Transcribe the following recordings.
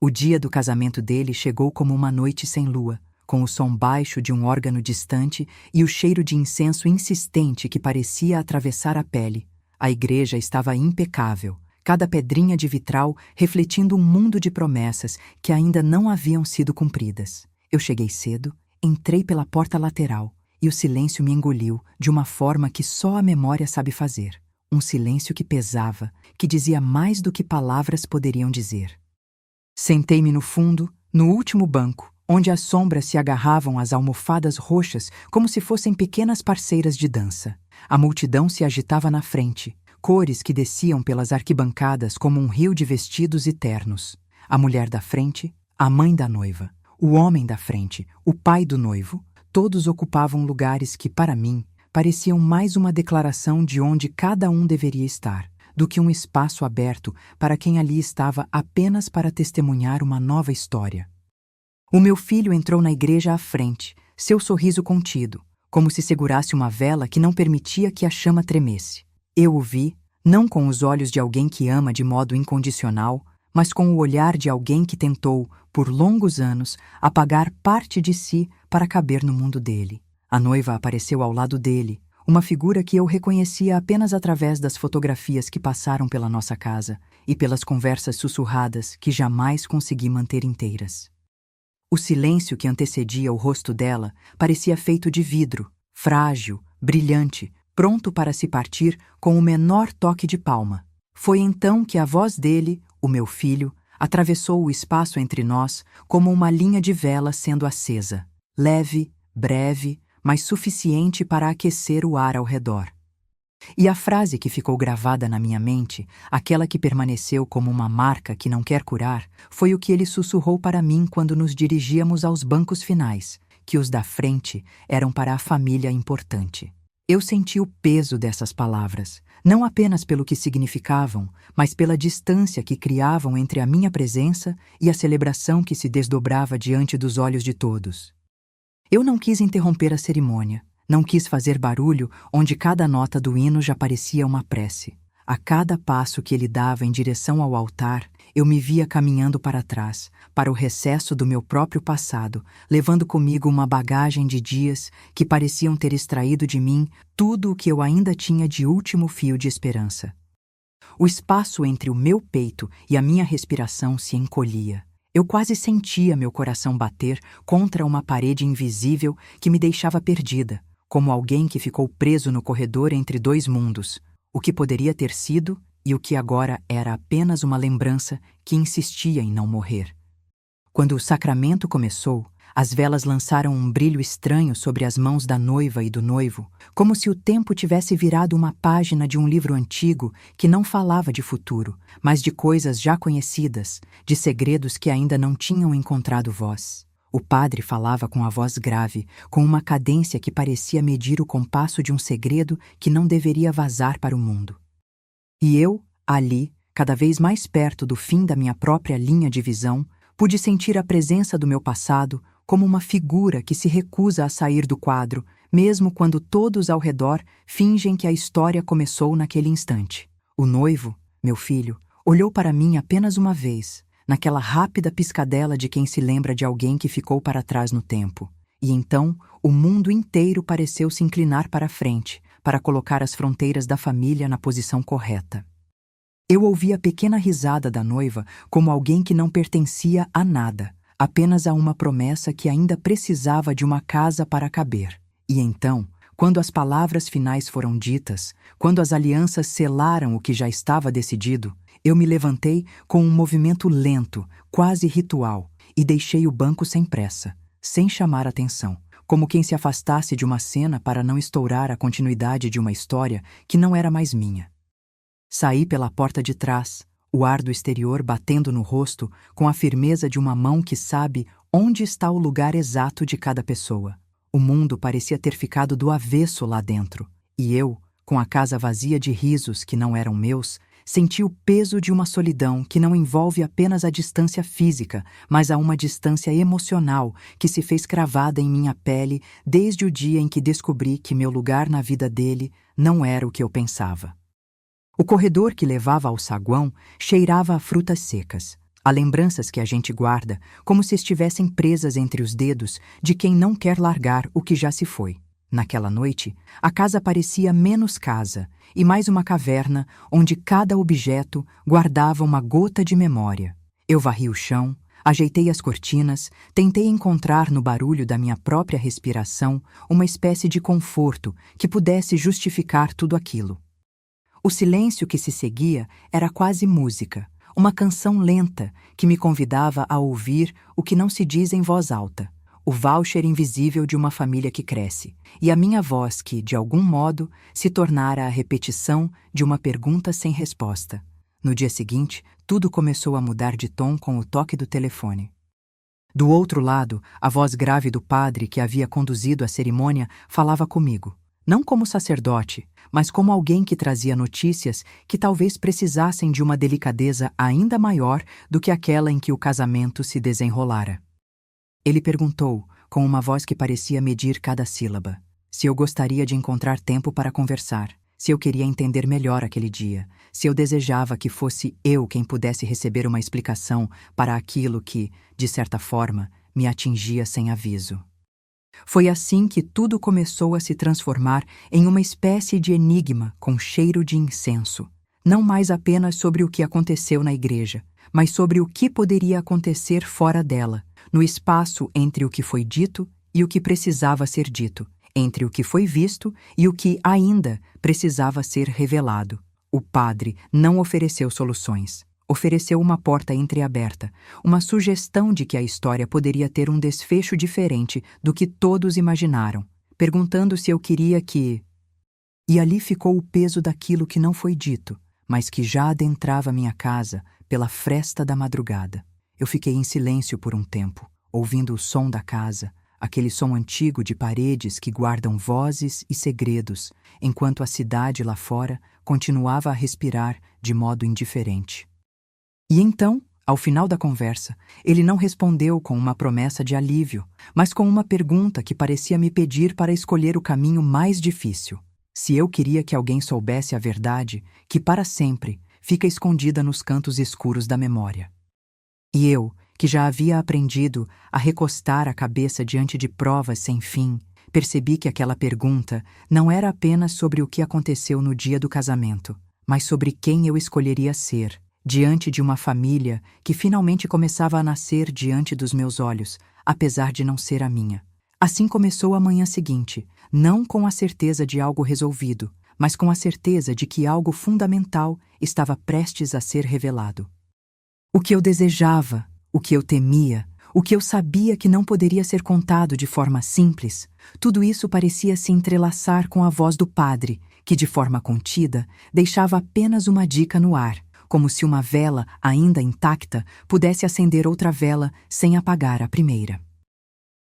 O dia do casamento dele chegou como uma noite sem lua, com o som baixo de um órgão distante e o cheiro de incenso insistente que parecia atravessar a pele. A igreja estava impecável, cada pedrinha de vitral refletindo um mundo de promessas que ainda não haviam sido cumpridas. Eu cheguei cedo, entrei pela porta lateral e o silêncio me engoliu de uma forma que só a memória sabe fazer. Um silêncio que pesava, que dizia mais do que palavras poderiam dizer. Sentei-me no fundo, no último banco, onde as sombras se agarravam às almofadas roxas como se fossem pequenas parceiras de dança. A multidão se agitava na frente, cores que desciam pelas arquibancadas como um rio de vestidos e ternos. A mulher da frente, a mãe da noiva, o homem da frente, o pai do noivo, todos ocupavam lugares que, para mim, pareciam mais uma declaração de onde cada um deveria estar, do que um espaço aberto para quem ali estava apenas para testemunhar uma nova história. O meu filho entrou na igreja à frente, seu sorriso contido, como se segurasse uma vela que não permitia que a chama tremesse. Eu o vi, não com os olhos de alguém que ama de modo incondicional, mas com o olhar de alguém que tentou, por longos anos, apagar parte de si para caber no mundo dele. A noiva apareceu ao lado dele, uma figura que eu reconhecia apenas através das fotografias que passaram pela nossa casa e pelas conversas sussurradas que jamais consegui manter inteiras. O silêncio que antecedia o rosto dela parecia feito de vidro, frágil, brilhante, pronto para se partir com o menor toque de palma. Foi então que a voz dele, o meu filho, atravessou o espaço entre nós como uma linha de vela sendo acesa, leve, breve, mas suficiente para aquecer o ar ao redor. E a frase que ficou gravada na minha mente, aquela que permaneceu como uma marca que não quer curar, foi o que ele sussurrou para mim quando nos dirigíamos aos bancos finais, que os da frente eram para a família importante. Eu senti o peso dessas palavras, não apenas pelo que significavam, mas pela distância que criavam entre a minha presença e a celebração que se desdobrava diante dos olhos de todos. Eu não quis interromper a cerimônia, não quis fazer barulho onde cada nota do hino já parecia uma prece. A cada passo que ele dava em direção ao altar, eu me via caminhando para trás, para o recesso do meu próprio passado, levando comigo uma bagagem de dias que pareciam ter extraído de mim tudo o que eu ainda tinha de último fio de esperança. O espaço entre o meu peito e a minha respiração se encolhia. Eu quase sentia meu coração bater contra uma parede invisível que me deixava perdida, como alguém que ficou preso no corredor entre dois mundos, o que poderia ter sido e o que agora era apenas uma lembrança que insistia em não morrer. Quando o sacramento começou, as velas lançaram um brilho estranho sobre as mãos da noiva e do noivo, como se o tempo tivesse virado uma página de um livro antigo que não falava de futuro, mas de coisas já conhecidas, de segredos que ainda não tinham encontrado voz. O padre falava com a voz grave, com uma cadência que parecia medir o compasso de um segredo que não deveria vazar para o mundo. E eu, ali, cada vez mais perto do fim da minha própria linha de visão, pude sentir a presença do meu passado como uma figura que se recusa a sair do quadro, mesmo quando todos ao redor fingem que a história começou naquele instante. O noivo, meu filho, olhou para mim apenas uma vez, naquela rápida piscadela de quem se lembra de alguém que ficou para trás no tempo. E então, o mundo inteiro pareceu se inclinar para a frente, para colocar as fronteiras da família na posição correta. Eu ouvi a pequena risada da noiva como alguém que não pertencia a nada, apenas a uma promessa que ainda precisava de uma casa para caber. E então, quando as palavras finais foram ditas, quando as alianças selaram o que já estava decidido, eu me levantei com um movimento lento, quase ritual, e deixei o banco sem pressa, sem chamar atenção, como quem se afastasse de uma cena para não estourar a continuidade de uma história que não era mais minha. Saí pela porta de trás, o ar do exterior batendo no rosto com a firmeza de uma mão que sabe onde está o lugar exato de cada pessoa. O mundo parecia ter ficado do avesso lá dentro, e eu, com a casa vazia de risos que não eram meus, senti o peso de uma solidão que não envolve apenas a distância física, mas a uma distância emocional que se fez cravada em minha pele desde o dia em que descobri que meu lugar na vida dele não era o que eu pensava. O corredor que levava ao saguão cheirava a frutas secas. Há lembranças que a gente guarda como se estivessem presas entre os dedos de quem não quer largar o que já se foi. Naquela noite, a casa parecia menos casa e mais uma caverna onde cada objeto guardava uma gota de memória. Eu varri o chão, ajeitei as cortinas, tentei encontrar no barulho da minha própria respiração uma espécie de conforto que pudesse justificar tudo aquilo. O silêncio que se seguia era quase música, uma canção lenta que me convidava a ouvir o que não se diz em voz alta, o voucher invisível de uma família que cresce, e a minha voz que, de algum modo, se tornara a repetição de uma pergunta sem resposta. No dia seguinte, tudo começou a mudar de tom com o toque do telefone. Do outro lado, a voz grave do padre que havia conduzido a cerimônia falava comigo, não como sacerdote, mas como alguém que trazia notícias que talvez precisassem de uma delicadeza ainda maior do que aquela em que o casamento se desenrolara. Ele perguntou, com uma voz que parecia medir cada sílaba, se eu gostaria de encontrar tempo para conversar, se eu queria entender melhor aquele dia, se eu desejava que fosse eu quem pudesse receber uma explicação para aquilo que, de certa forma, me atingia sem aviso. Foi assim que tudo começou a se transformar em uma espécie de enigma com cheiro de incenso, não mais apenas sobre o que aconteceu na igreja, mas sobre o que poderia acontecer fora dela, no espaço entre o que foi dito e o que precisava ser dito, entre o que foi visto e o que ainda precisava ser revelado. O padre não ofereceu soluções. Ofereceu uma porta entreaberta, uma sugestão de que a história poderia ter um desfecho diferente do que todos imaginaram, perguntando se eu queria que... E ali ficou o peso daquilo que não foi dito, mas que já adentrava minha casa pela fresta da madrugada. Eu fiquei em silêncio por um tempo, ouvindo o som da casa, aquele som antigo de paredes que guardam vozes e segredos, enquanto a cidade lá fora continuava a respirar de modo indiferente. E então, ao final da conversa, ele não respondeu com uma promessa de alívio, mas com uma pergunta que parecia me pedir para escolher o caminho mais difícil. Se eu queria que alguém soubesse a verdade, que para sempre fica escondida nos cantos escuros da memória. E eu, que já havia aprendido a recostar a cabeça diante de provas sem fim, percebi que aquela pergunta não era apenas sobre o que aconteceu no dia do casamento, mas sobre quem eu escolheria ser, diante de uma família que finalmente começava a nascer diante dos meus olhos, apesar de não ser a minha. Assim começou a manhã seguinte, não com a certeza de algo resolvido, mas com a certeza de que algo fundamental estava prestes a ser revelado. O que eu desejava, o que eu temia, o que eu sabia que não poderia ser contado de forma simples, tudo isso parecia se entrelaçar com a voz do padre, que de forma contida deixava apenas uma dica no ar, como se uma vela, ainda intacta, pudesse acender outra vela sem apagar a primeira.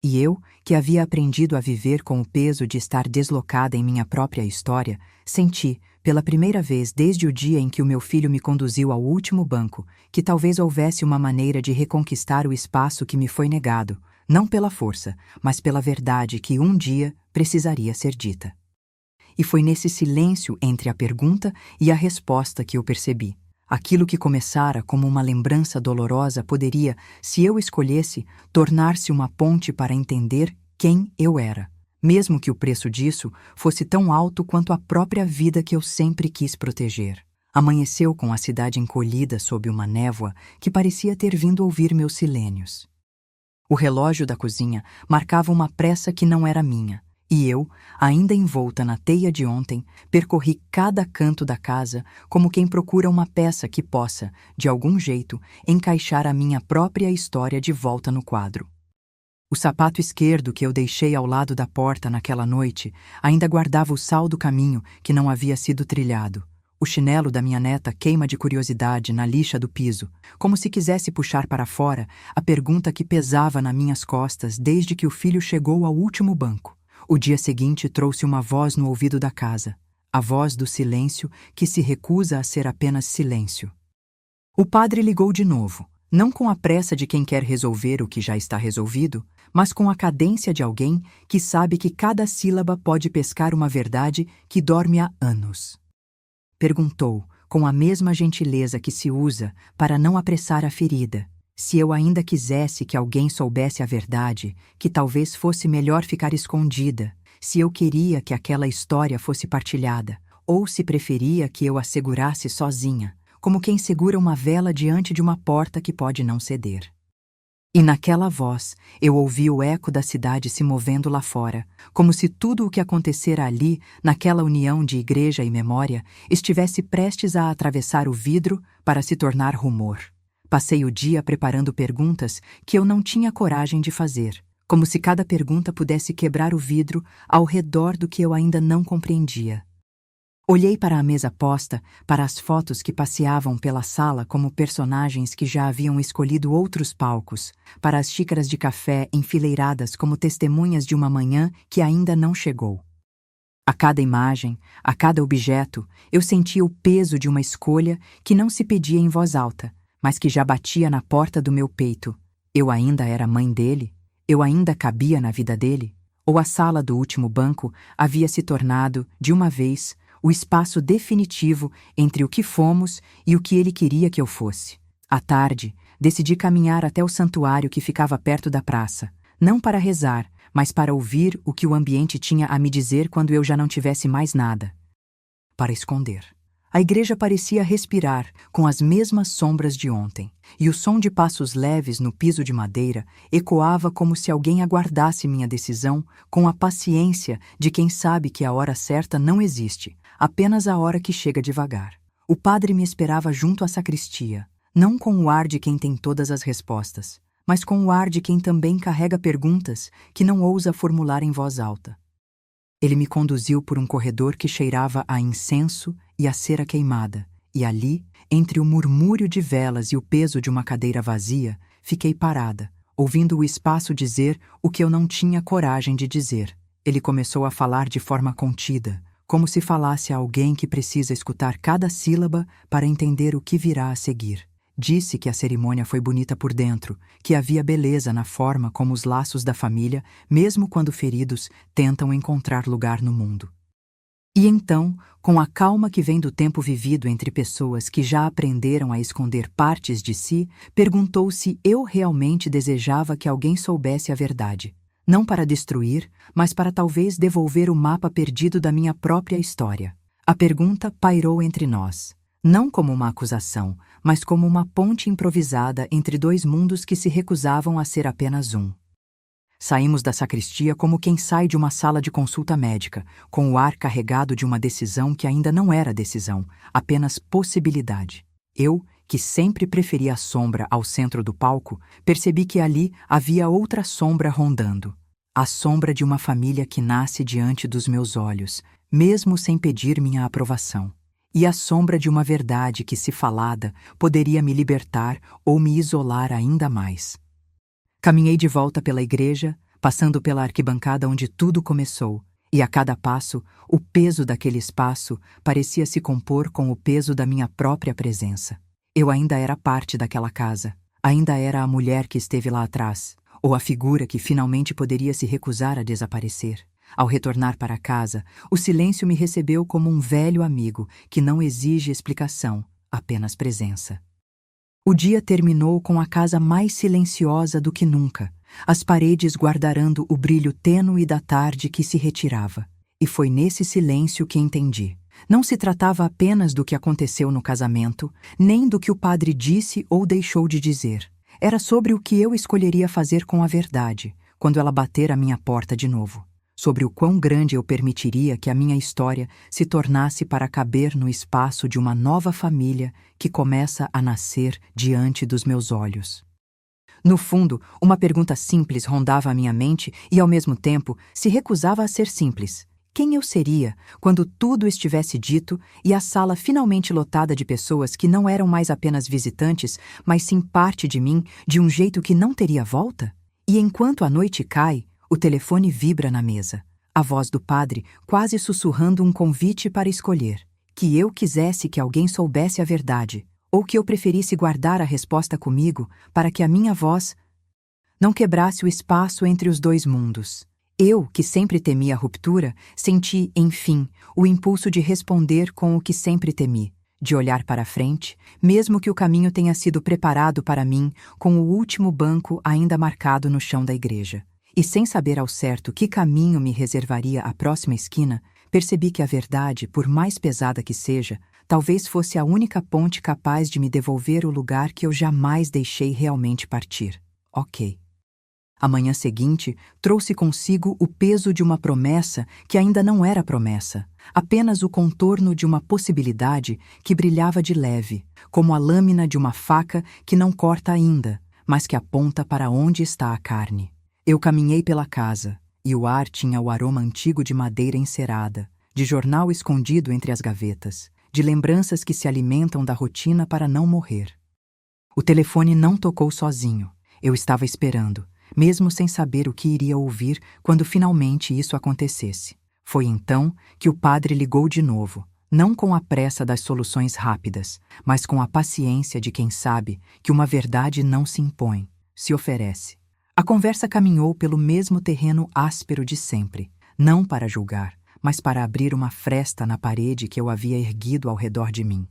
E eu, que havia aprendido a viver com o peso de estar deslocada em minha própria história, senti, pela primeira vez desde o dia em que o meu filho me conduziu ao último banco, que talvez houvesse uma maneira de reconquistar o espaço que me foi negado, não pela força, mas pela verdade que um dia precisaria ser dita. E foi nesse silêncio entre a pergunta e a resposta que eu percebi. Aquilo que começara como uma lembrança dolorosa poderia, se eu escolhesse, tornar-se uma ponte para entender quem eu era, mesmo que o preço disso fosse tão alto quanto a própria vida que eu sempre quis proteger. Amanheceu com a cidade encolhida sob uma névoa que parecia ter vindo ouvir meus silênios. O relógio da cozinha marcava uma pressa que não era minha. E eu, ainda envolta na teia de ontem, percorri cada canto da casa como quem procura uma peça que possa, de algum jeito, encaixar a minha própria história de volta no quadro. O sapato esquerdo que eu deixei ao lado da porta naquela noite ainda guardava o sal do caminho que não havia sido trilhado. O chinelo da minha neta queima de curiosidade na lixa do piso, como se quisesse puxar para fora a pergunta que pesava nas minhas costas desde que o filho chegou ao último banco. O dia seguinte trouxe uma voz no ouvido da casa, a voz do silêncio que se recusa a ser apenas silêncio. O padre ligou de novo, não com a pressa de quem quer resolver o que já está resolvido, mas com a cadência de alguém que sabe que cada sílaba pode pescar uma verdade que dorme há anos. Perguntou, com a mesma gentileza que se usa para não apressar a ferida. Se eu ainda quisesse que alguém soubesse a verdade, que talvez fosse melhor ficar escondida, se eu queria que aquela história fosse partilhada, ou se preferia que eu a segurasse sozinha, como quem segura uma vela diante de uma porta que pode não ceder. E naquela voz, eu ouvi o eco da cidade se movendo lá fora, como se tudo o que acontecera ali, naquela união de igreja e memória, estivesse prestes a atravessar o vidro para se tornar rumor. Passei o dia preparando perguntas que eu não tinha coragem de fazer, como se cada pergunta pudesse quebrar o vidro ao redor do que eu ainda não compreendia. Olhei para a mesa posta, para as fotos que passeavam pela sala como personagens que já haviam escolhido outros palcos, para as xícaras de café enfileiradas como testemunhas de uma manhã que ainda não chegou. A cada imagem, a cada objeto, eu sentia o peso de uma escolha que não se pedia em voz alta, mas que já batia na porta do meu peito. Eu ainda era mãe dele? Eu ainda cabia na vida dele? Ou a sala do último banco havia se tornado, de uma vez, o espaço definitivo entre o que fomos e o que ele queria que eu fosse? À tarde, decidi caminhar até o santuário que ficava perto da praça, não para rezar, mas para ouvir o que o ambiente tinha a me dizer quando eu já não tivesse mais nada para esconder. A igreja parecia respirar com as mesmas sombras de ontem, e o som de passos leves no piso de madeira ecoava como se alguém aguardasse minha decisão com a paciência de quem sabe que a hora certa não existe, apenas a hora que chega devagar. O padre me esperava junto à sacristia, não com o ar de quem tem todas as respostas, mas com o ar de quem também carrega perguntas que não ousa formular em voz alta. Ele me conduziu por um corredor que cheirava a incenso e a cera queimada, e ali, entre o murmúrio de velas e o peso de uma cadeira vazia, fiquei parada, ouvindo o espaço dizer o que eu não tinha coragem de dizer. Ele começou a falar de forma contida, como se falasse a alguém que precisa escutar cada sílaba para entender o que virá a seguir. Disse que a cerimônia foi bonita por dentro, que havia beleza na forma como os laços da família, mesmo quando feridos, tentam encontrar lugar no mundo. E então, com a calma que vem do tempo vivido entre pessoas que já aprenderam a esconder partes de si, perguntou se eu realmente desejava que alguém soubesse a verdade. Não para destruir, mas para talvez devolver o mapa perdido da minha própria história. A pergunta pairou entre nós. Não como uma acusação, mas como uma ponte improvisada entre dois mundos que se recusavam a ser apenas um. Saímos da sacristia como quem sai de uma sala de consulta médica, com o ar carregado de uma decisão que ainda não era decisão, apenas possibilidade. Eu, que sempre preferi a sombra ao centro do palco, percebi que ali havia outra sombra rondando. A sombra de uma família que nasce diante dos meus olhos, mesmo sem pedir minha aprovação. E a sombra de uma verdade que, se falada, poderia me libertar ou me isolar ainda mais. Caminhei de volta pela igreja, passando pela arquibancada onde tudo começou, e a cada passo, o peso daquele espaço parecia se compor com o peso da minha própria presença. Eu ainda era parte daquela casa, ainda era a mulher que esteve lá atrás, ou a figura que finalmente poderia se recusar a desaparecer. Ao retornar para casa, o silêncio me recebeu como um velho amigo que não exige explicação, apenas presença. O dia terminou com a casa mais silenciosa do que nunca, as paredes guardarando o brilho tênue da tarde que se retirava. E foi nesse silêncio que entendi. Não se tratava apenas do que aconteceu no casamento, nem do que o padre disse ou deixou de dizer. Era sobre o que eu escolheria fazer com a verdade, quando ela bater à minha porta de novo. Sobre o quão grande eu permitiria que a minha história se tornasse para caber no espaço de uma nova família que começa a nascer diante dos meus olhos. No fundo, uma pergunta simples rondava a minha mente e, ao mesmo tempo, se recusava a ser simples. Quem eu seria quando tudo estivesse dito e a sala finalmente lotada de pessoas que não eram mais apenas visitantes, mas sim parte de mim, de um jeito que não teria volta? E enquanto a noite cai, o telefone vibra na mesa. A voz do padre quase sussurrando um convite para escolher. Que eu quisesse que alguém soubesse a verdade, ou que eu preferisse guardar a resposta comigo para que a minha voz não quebrasse o espaço entre os dois mundos. Eu, que sempre temia a ruptura, senti, enfim, o impulso de responder com o que sempre temi, de olhar para a frente, mesmo que o caminho tenha sido preparado para mim com o último banco ainda marcado no chão da igreja. E sem saber ao certo que caminho me reservaria a próxima esquina, percebi que a verdade, por mais pesada que seja, talvez fosse a única ponte capaz de me devolver o lugar que eu jamais deixei realmente partir. Ok. A manhã seguinte trouxe consigo o peso de uma promessa que ainda não era promessa, apenas o contorno de uma possibilidade que brilhava de leve, como a lâmina de uma faca que não corta ainda, mas que aponta para onde está a carne. Eu caminhei pela casa, e o ar tinha o aroma antigo de madeira encerada, de jornal escondido entre as gavetas, de lembranças que se alimentam da rotina para não morrer. O telefone não tocou sozinho. Eu estava esperando, mesmo sem saber o que iria ouvir quando finalmente isso acontecesse. Foi então que o padre ligou de novo, não com a pressa das soluções rápidas, mas com a paciência de quem sabe que uma verdade não se impõe, se oferece. A conversa caminhou pelo mesmo terreno áspero de sempre, não para julgar, mas para abrir uma fresta na parede que eu havia erguido ao redor de mim.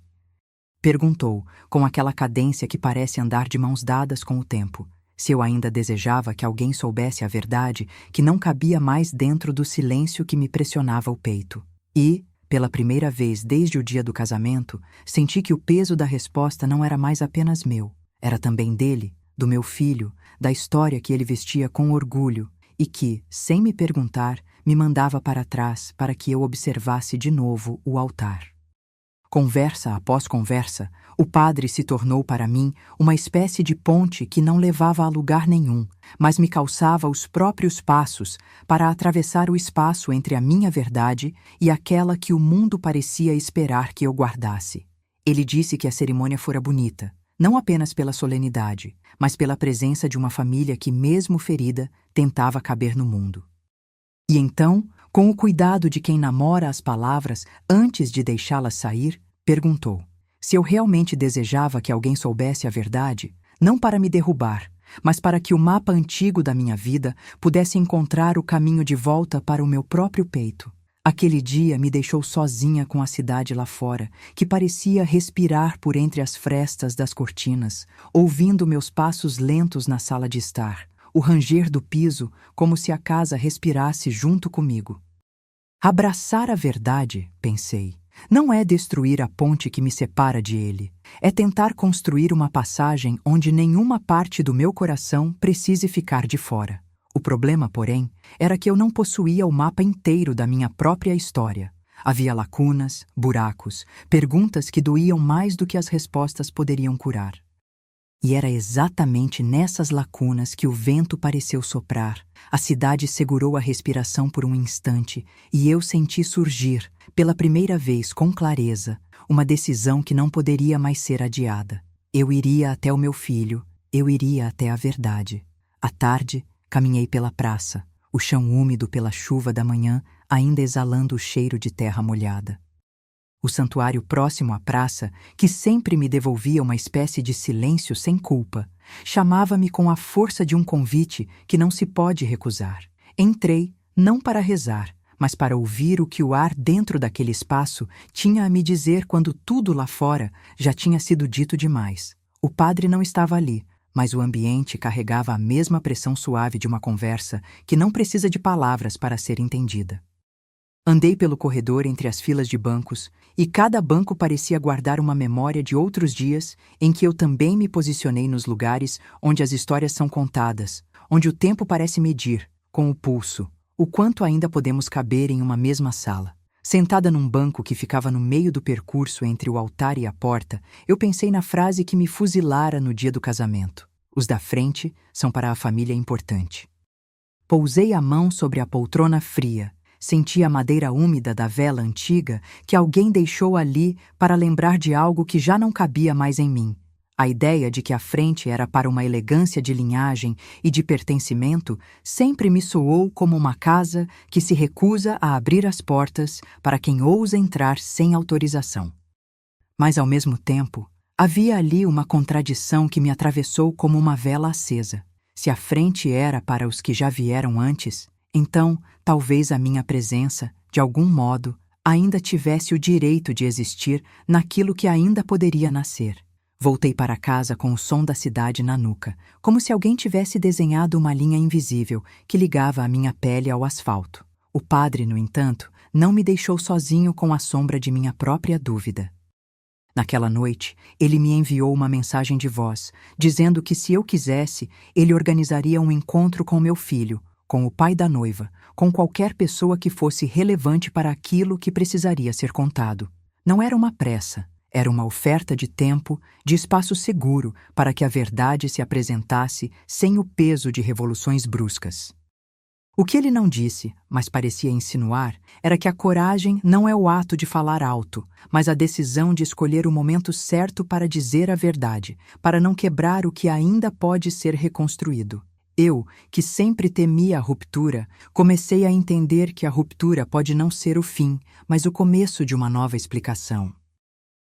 Perguntou, com aquela cadência que parece andar de mãos dadas com o tempo, se eu ainda desejava que alguém soubesse a verdade que não cabia mais dentro do silêncio que me pressionava o peito. E, pela primeira vez desde o dia do casamento, senti que o peso da resposta não era mais apenas meu, era também dele, do meu filho, da história que ele vestia com orgulho e que, sem me perguntar, me mandava para trás para que eu observasse de novo o altar. Conversa após conversa, o padre se tornou para mim uma espécie de ponte que não levava a lugar nenhum, mas me calçava os próprios passos para atravessar o espaço entre a minha verdade e aquela que o mundo parecia esperar que eu guardasse. Ele disse que a cerimônia fora bonita, não apenas pela solenidade, mas pela presença de uma família que, mesmo ferida, tentava caber no mundo. E então, com o cuidado de quem namora as palavras antes de deixá-las sair, perguntou se eu realmente desejava que alguém soubesse a verdade, não para me derrubar, mas para que o mapa antigo da minha vida pudesse encontrar o caminho de volta para o meu próprio peito. Aquele dia me deixou sozinha com a cidade lá fora, que parecia respirar por entre as frestas das cortinas, ouvindo meus passos lentos na sala de estar, o ranger do piso como se a casa respirasse junto comigo. Abraçar a verdade, pensei, não é destruir a ponte que me separa de ele, é tentar construir uma passagem onde nenhuma parte do meu coração precise ficar de fora. O problema, porém, era que eu não possuía o mapa inteiro da minha própria história. Havia lacunas, buracos, perguntas que doíam mais do que as respostas poderiam curar. E era exatamente nessas lacunas que o vento pareceu soprar, a cidade segurou a respiração por um instante e eu senti surgir, pela primeira vez com clareza, uma decisão que não poderia mais ser adiada. Eu iria até o meu filho, eu iria até a verdade. À tarde, caminhei pela praça, o chão úmido pela chuva da manhã, ainda exalando o cheiro de terra molhada. O santuário próximo à praça, que sempre me devolvia uma espécie de silêncio sem culpa, chamava-me com a força de um convite que não se pode recusar. Entrei, não para rezar, mas para ouvir o que o ar dentro daquele espaço tinha a me dizer quando tudo lá fora já tinha sido dito demais. O padre não estava ali, mas o ambiente carregava a mesma pressão suave de uma conversa que não precisa de palavras para ser entendida. Andei pelo corredor entre as filas de bancos, e cada banco parecia guardar uma memória de outros dias em que eu também me posicionei nos lugares onde as histórias são contadas, onde o tempo parece medir, com o pulso, o quanto ainda podemos caber em uma mesma sala. Sentada num banco que ficava no meio do percurso entre o altar e a porta, eu pensei na frase que me fuzilara no dia do casamento. Os da frente são para a família importante. Pousei a mão sobre a poltrona fria, senti a madeira úmida da vela antiga que alguém deixou ali para lembrar de algo que já não cabia mais em mim. A ideia de que a frente era para uma elegância de linhagem e de pertencimento sempre me soou como uma casa que se recusa a abrir as portas para quem ousa entrar sem autorização. Mas, ao mesmo tempo, havia ali uma contradição que me atravessou como uma vela acesa. Se a frente era para os que já vieram antes, então, talvez a minha presença, de algum modo, ainda tivesse o direito de existir naquilo que ainda poderia nascer. Voltei para casa com o som da cidade na nuca, como se alguém tivesse desenhado uma linha invisível que ligava a minha pele ao asfalto. O padre, no entanto, não me deixou sozinho com a sombra de minha própria dúvida. Naquela noite, ele me enviou uma mensagem de voz, dizendo que se eu quisesse, ele organizaria um encontro com meu filho, com o pai da noiva, com qualquer pessoa que fosse relevante para aquilo que precisaria ser contado. Não era uma pressa, era uma oferta de tempo, de espaço seguro para que a verdade se apresentasse sem o peso de revoluções bruscas. O que ele não disse, mas parecia insinuar, era que a coragem não é o ato de falar alto, mas a decisão de escolher o momento certo para dizer a verdade, para não quebrar o que ainda pode ser reconstruído. Eu, que sempre temia a ruptura, comecei a entender que a ruptura pode não ser o fim, mas o começo de uma nova explicação.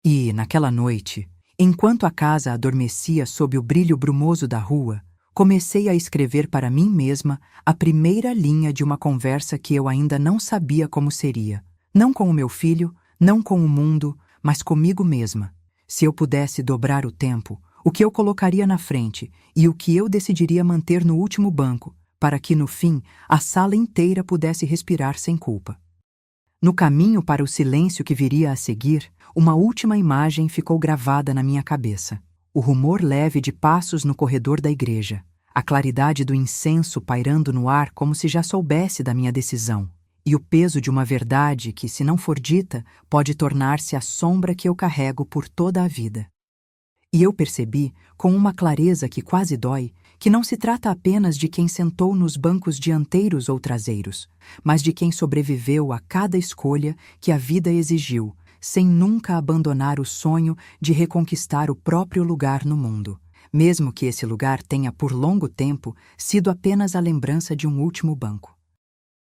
E, naquela noite, enquanto a casa adormecia sob o brilho brumoso da rua, comecei a escrever para mim mesma a primeira linha de uma conversa que eu ainda não sabia como seria. Não com o meu filho, não com o mundo, mas comigo mesma. Se eu pudesse dobrar o tempo, o que eu colocaria na frente e o que eu decidiria manter no último banco, para que, no fim, a sala inteira pudesse respirar sem culpa. No caminho para o silêncio que viria a seguir, uma última imagem ficou gravada na minha cabeça. O rumor leve de passos no corredor da igreja, a claridade do incenso pairando no ar como se já soubesse da minha decisão, e o peso de uma verdade que, se não for dita, pode tornar-se a sombra que eu carrego por toda a vida. E eu percebi, com uma clareza que quase dói, que não se trata apenas de quem sentou nos bancos dianteiros ou traseiros, mas de quem sobreviveu a cada escolha que a vida exigiu, sem nunca abandonar o sonho de reconquistar o próprio lugar no mundo, mesmo que esse lugar tenha por longo tempo sido apenas a lembrança de um último banco.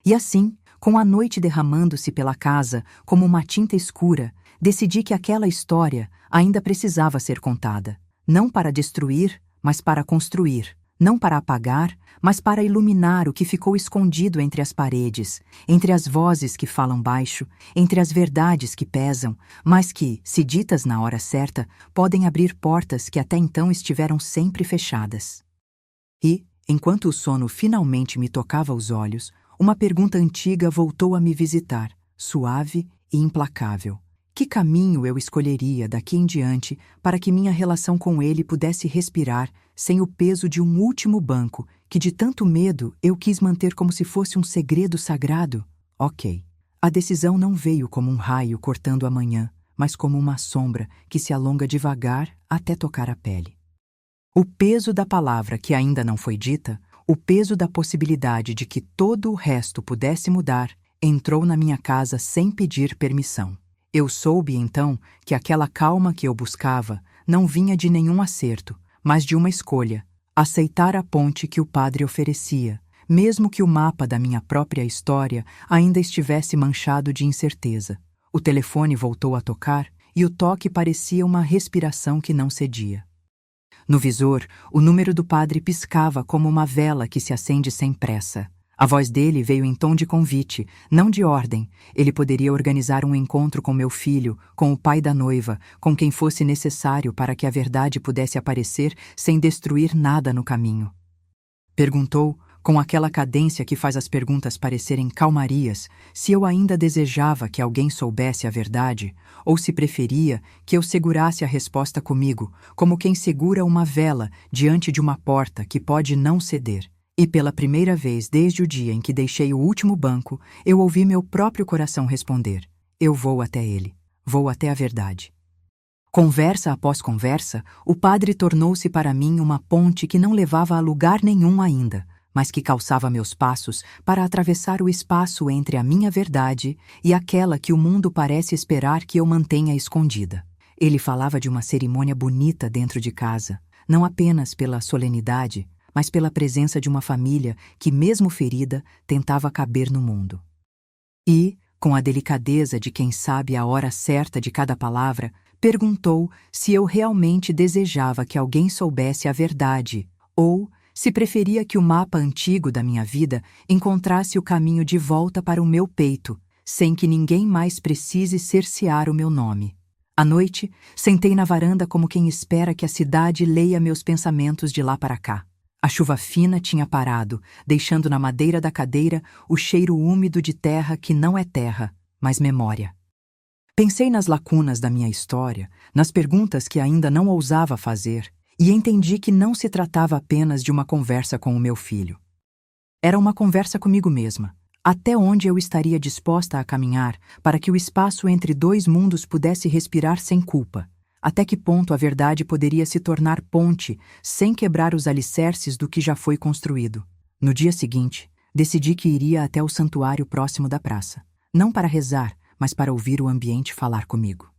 E assim, com a noite derramando-se pela casa como uma tinta escura, decidi que aquela história ainda precisava ser contada, não para destruir, mas para construir, não para apagar, mas para iluminar o que ficou escondido entre as paredes, entre as vozes que falam baixo, entre as verdades que pesam, mas que, se ditas na hora certa, podem abrir portas que até então estiveram sempre fechadas. E, enquanto o sono finalmente me tocava os olhos, uma pergunta antiga voltou a me visitar, suave e implacável. Que caminho eu escolheria daqui em diante para que minha relação com ele pudesse respirar sem o peso de um último banco que de tanto medo eu quis manter como se fosse um segredo sagrado? Ok. A decisão não veio como um raio cortando a manhã, mas como uma sombra que se alonga devagar até tocar a pele. O peso da palavra que ainda não foi dita, o peso da possibilidade de que todo o resto pudesse mudar, entrou na minha casa sem pedir permissão. Eu soube, então, que aquela calma que eu buscava não vinha de nenhum acerto, mas de uma escolha, aceitar a ponte que o padre oferecia, mesmo que o mapa da minha própria história ainda estivesse manchado de incerteza. O telefone voltou a tocar e o toque parecia uma respiração que não cedia. No visor, o número do padre piscava como uma vela que se acende sem pressa. A voz dele veio em tom de convite, não de ordem. Ele poderia organizar um encontro com meu filho, com o pai da noiva, com quem fosse necessário para que a verdade pudesse aparecer sem destruir nada no caminho. Perguntou, com aquela cadência que faz as perguntas parecerem calmarias, se eu ainda desejava que alguém soubesse a verdade, ou se preferia que eu segurasse a resposta comigo, como quem segura uma vela diante de uma porta que pode não ceder. E pela primeira vez desde o dia em que deixei o último banco, eu ouvi meu próprio coração responder: eu vou até ele, vou até a verdade. Conversa após conversa, o padre tornou-se para mim uma ponte que não levava a lugar nenhum ainda, mas que calçava meus passos para atravessar o espaço entre a minha verdade e aquela que o mundo parece esperar que eu mantenha escondida. Ele falava de uma cerimônia bonita dentro de casa, não apenas pela solenidade, mas pela presença de uma família que, mesmo ferida, tentava caber no mundo. E, com a delicadeza de quem sabe a hora certa de cada palavra, perguntou se eu realmente desejava que alguém soubesse a verdade, ou se preferia que o mapa antigo da minha vida encontrasse o caminho de volta para o meu peito, sem que ninguém mais precise cercear o meu nome. À noite, sentei na varanda como quem espera que a cidade leia meus pensamentos de lá para cá. A chuva fina tinha parado, deixando na madeira da cadeira o cheiro úmido de terra que não é terra, mas memória. Pensei nas lacunas da minha história, nas perguntas que ainda não ousava fazer, e entendi que não se tratava apenas de uma conversa com o meu filho. Era uma conversa comigo mesma. Até onde eu estaria disposta a caminhar para que o espaço entre dois mundos pudesse respirar sem culpa? Até que ponto a verdade poderia se tornar ponte sem quebrar os alicerces do que já foi construído? No dia seguinte, decidi que iria até o santuário próximo da praça. Não para rezar, mas para ouvir o ambiente falar comigo.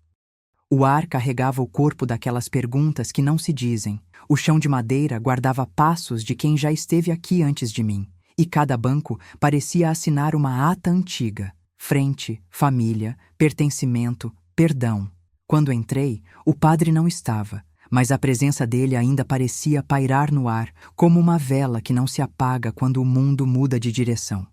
O ar carregava o corpo daquelas perguntas que não se dizem. O chão de madeira guardava passos de quem já esteve aqui antes de mim. E cada banco parecia assinar uma ata antiga. Frente, família, pertencimento, perdão. Quando entrei, o padre não estava, mas a presença dele ainda parecia pairar no ar, como uma vela que não se apaga quando o mundo muda de direção.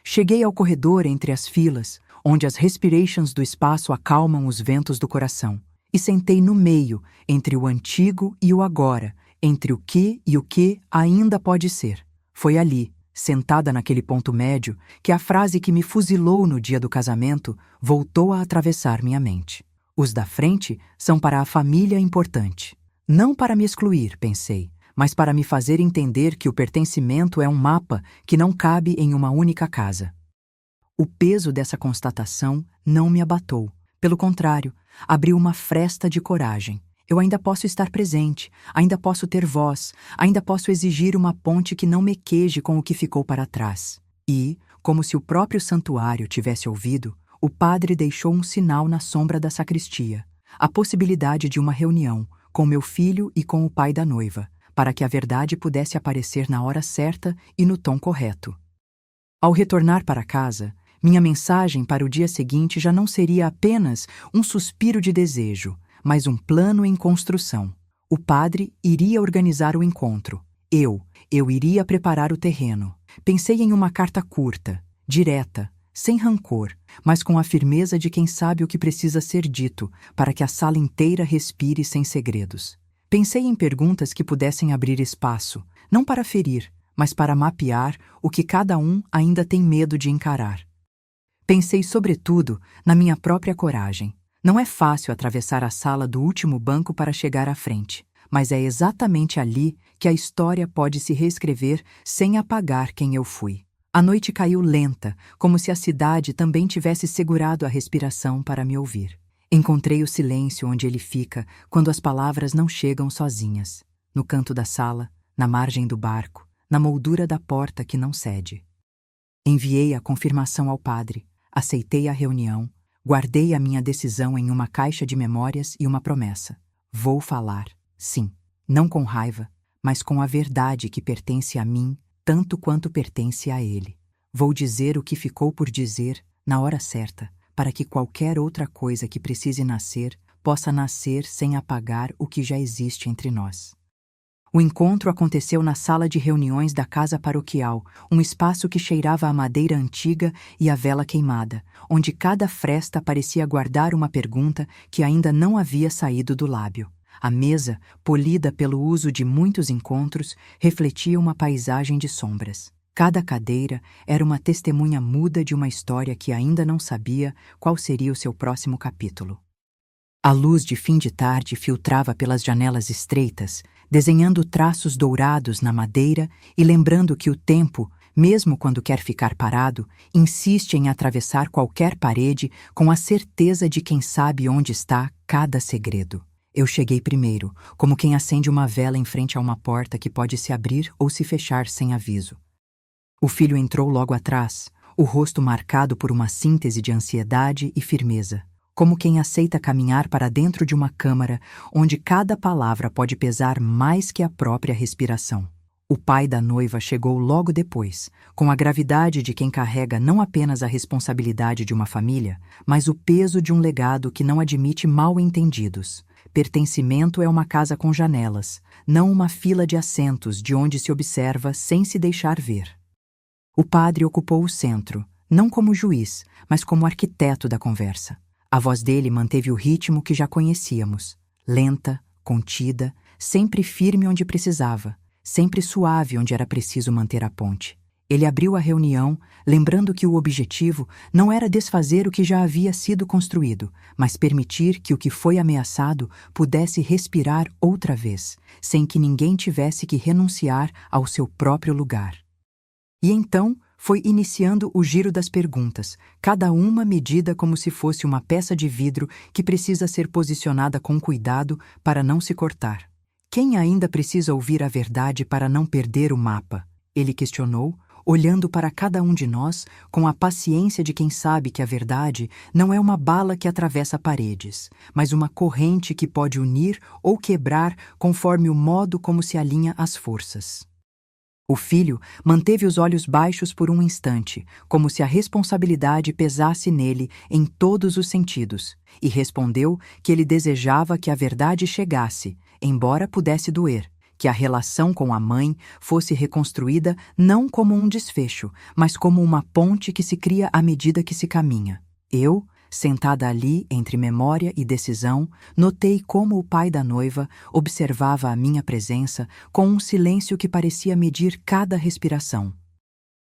Cheguei ao corredor entre as filas, onde as respirations do espaço acalmam os ventos do coração, e sentei no meio, entre o antigo e o agora, entre o que e o que ainda pode ser. Foi ali, sentada naquele ponto médio, que a frase que me fuzilou no dia do casamento voltou a atravessar minha mente. Os da frente são para a família importante. Não para me excluir, pensei, mas para me fazer entender que o pertencimento é um mapa que não cabe em uma única casa. O peso dessa constatação não me abatou. Pelo contrário, abriu uma fresta de coragem. Eu ainda posso estar presente, ainda posso ter voz, ainda posso exigir uma ponte que não mequeje com o que ficou para trás. E, como se o próprio santuário tivesse ouvido, o padre deixou um sinal na sombra da sacristia, a possibilidade de uma reunião com meu filho e com o pai da noiva, para que a verdade pudesse aparecer na hora certa e no tom correto. Ao retornar para casa, minha mensagem para o dia seguinte já não seria apenas um suspiro de desejo, mas um plano em construção. O padre iria organizar o encontro. Eu iria preparar o terreno. Pensei em uma carta curta, direta, sem rancor, mas com a firmeza de quem sabe o que precisa ser dito para que a sala inteira respire sem segredos. Pensei em perguntas que pudessem abrir espaço, não para ferir, mas para mapear o que cada um ainda tem medo de encarar. Pensei, sobretudo, na minha própria coragem. Não é fácil atravessar a sala do último banco para chegar à frente, mas é exatamente ali que a história pode se reescrever sem apagar quem eu fui. A noite caiu lenta, como se a cidade também tivesse segurado a respiração para me ouvir. Encontrei o silêncio onde ele fica quando as palavras não chegam sozinhas. No canto da sala, na margem do barco, na moldura da porta que não cede. Enviei a confirmação ao padre, aceitei a reunião, guardei a minha decisão em uma caixa de memórias e uma promessa. Vou falar, sim, não com raiva, mas com a verdade que pertence a mim, tanto quanto pertence a ele. Vou dizer o que ficou por dizer, na hora certa, para que qualquer outra coisa que precise nascer, possa nascer sem apagar o que já existe entre nós. O encontro aconteceu na sala de reuniões da casa paroquial, um espaço que cheirava a madeira antiga e a vela queimada, onde cada fresta parecia guardar uma pergunta que ainda não havia saído do lábio. A mesa, polida pelo uso de muitos encontros, refletia uma paisagem de sombras. Cada cadeira era uma testemunha muda de uma história que ainda não sabia qual seria o seu próximo capítulo. A luz de fim de tarde filtrava pelas janelas estreitas, desenhando traços dourados na madeira e lembrando que o tempo, mesmo quando quer ficar parado, insiste em atravessar qualquer parede com a certeza de quem sabe onde está cada segredo. Eu cheguei primeiro, como quem acende uma vela em frente a uma porta que pode se abrir ou se fechar sem aviso. O filho entrou logo atrás, o rosto marcado por uma síntese de ansiedade e firmeza, como quem aceita caminhar para dentro de uma câmara onde cada palavra pode pesar mais que a própria respiração. O pai da noiva chegou logo depois, com a gravidade de quem carrega não apenas a responsabilidade de uma família, mas o peso de um legado que não admite mal-entendidos. Pertencimento é uma casa com janelas, não uma fila de assentos de onde se observa sem se deixar ver. O padre ocupou o centro, não como juiz, mas como arquiteto da conversa. A voz dele manteve o ritmo que já conhecíamos, lenta, contida, sempre firme onde precisava, sempre suave onde era preciso manter a ponte. Ele abriu a reunião, lembrando que o objetivo não era desfazer o que já havia sido construído, mas permitir que o que foi ameaçado pudesse respirar outra vez, sem que ninguém tivesse que renunciar ao seu próprio lugar. E então foi iniciando o giro das perguntas, cada uma medida como se fosse uma peça de vidro que precisa ser posicionada com cuidado para não se cortar. Quem ainda precisa ouvir a verdade para não perder o mapa? Ele questionou, olhando para cada um de nós com a paciência de quem sabe que a verdade não é uma bala que atravessa paredes, mas uma corrente que pode unir ou quebrar conforme o modo como se alinha as forças. O filho manteve os olhos baixos por um instante, como se a responsabilidade pesasse nele em todos os sentidos, e respondeu que ele desejava que a verdade chegasse, embora pudesse doer, que a relação com a mãe fosse reconstruída não como um desfecho, mas como uma ponte que se cria à medida que se caminha. Eu, sentada ali entre memória e decisão, notei como o pai da noiva observava a minha presença com um silêncio que parecia medir cada respiração.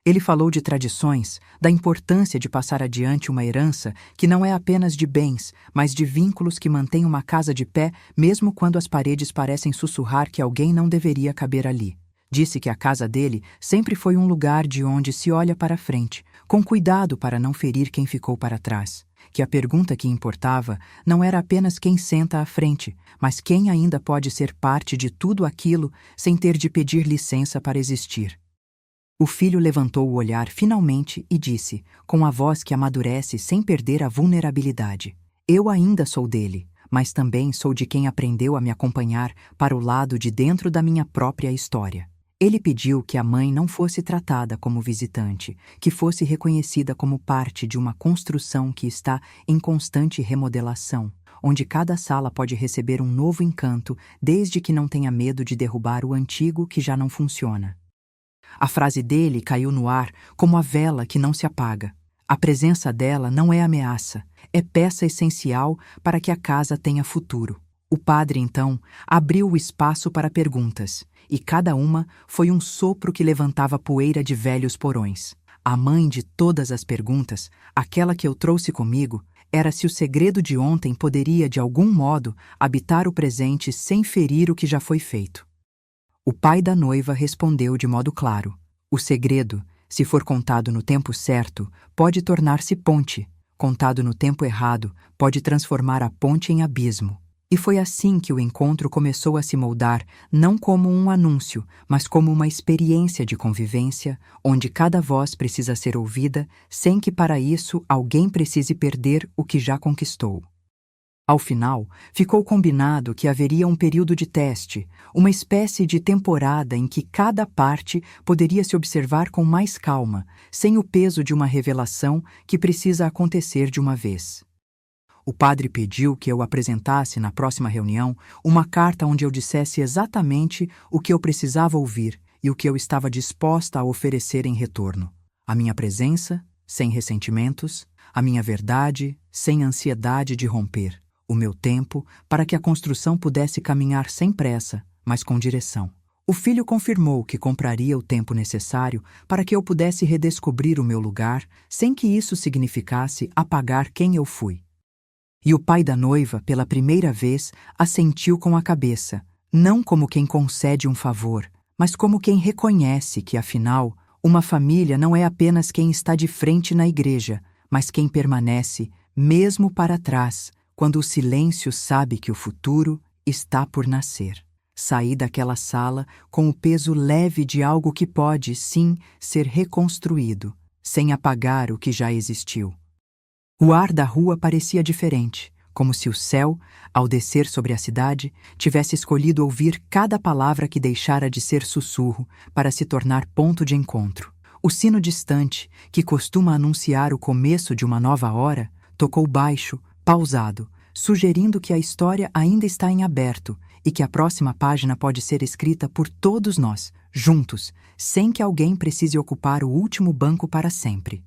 Ele falou de tradições, da importância de passar adiante uma herança que não é apenas de bens, mas de vínculos que mantêm uma casa de pé mesmo quando as paredes parecem sussurrar que alguém não deveria caber ali. Disse que a casa dele sempre foi um lugar de onde se olha para frente, com cuidado para não ferir quem ficou para trás. Que a pergunta que importava não era apenas quem senta à frente, mas quem ainda pode ser parte de tudo aquilo sem ter de pedir licença para existir. O filho levantou o olhar finalmente e disse, com a voz que amadurece sem perder a vulnerabilidade: eu ainda sou dele, mas também sou de quem aprendeu a me acompanhar para o lado de dentro da minha própria história. Ele pediu que a mãe não fosse tratada como visitante, que fosse reconhecida como parte de uma construção que está em constante remodelação, onde cada sala pode receber um novo encanto desde que não tenha medo de derrubar o antigo que já não funciona. A frase dele caiu no ar como a vela que não se apaga. A presença dela não é ameaça, é peça essencial para que a casa tenha futuro. O padre, então, abriu o espaço para perguntas, e cada uma foi um sopro que levantava poeira de velhos porões. A mãe de todas as perguntas, aquela que eu trouxe comigo, era se o segredo de ontem poderia, de algum modo, habitar o presente sem ferir o que já foi feito. O pai da noiva respondeu de modo claro: o segredo, se for contado no tempo certo, pode tornar-se ponte. Contado no tempo errado, pode transformar a ponte em abismo. E foi assim que o encontro começou a se moldar, não como um anúncio, mas como uma experiência de convivência, onde cada voz precisa ser ouvida, sem que para isso alguém precise perder o que já conquistou. Ao final, ficou combinado que haveria um período de teste, uma espécie de temporada em que cada parte poderia se observar com mais calma, sem o peso de uma revelação que precisa acontecer de uma vez. O padre pediu que eu apresentasse na próxima reunião uma carta onde eu dissesse exatamente o que eu precisava ouvir e o que eu estava disposta a oferecer em retorno. A minha presença, sem ressentimentos, a minha verdade, sem ansiedade de romper. O meu tempo para que a construção pudesse caminhar sem pressa, mas com direção. O filho confirmou que compraria o tempo necessário para que eu pudesse redescobrir o meu lugar, sem que isso significasse apagar quem eu fui. E o pai da noiva, pela primeira vez, assentiu com a cabeça, não como quem concede um favor, mas como quem reconhece que, afinal, uma família não é apenas quem está de frente na igreja, mas quem permanece, mesmo para trás, quando o silêncio sabe que o futuro está por nascer. Saí daquela sala com o peso leve de algo que pode, sim, ser reconstruído, sem apagar o que já existiu. O ar da rua parecia diferente, como se o céu, ao descer sobre a cidade, tivesse escolhido ouvir cada palavra que deixara de ser sussurro para se tornar ponto de encontro. O sino distante, que costuma anunciar o começo de uma nova hora, tocou baixo, pausado, sugerindo que a história ainda está em aberto e que a próxima página pode ser escrita por todos nós, juntos, sem que alguém precise ocupar o último banco para sempre.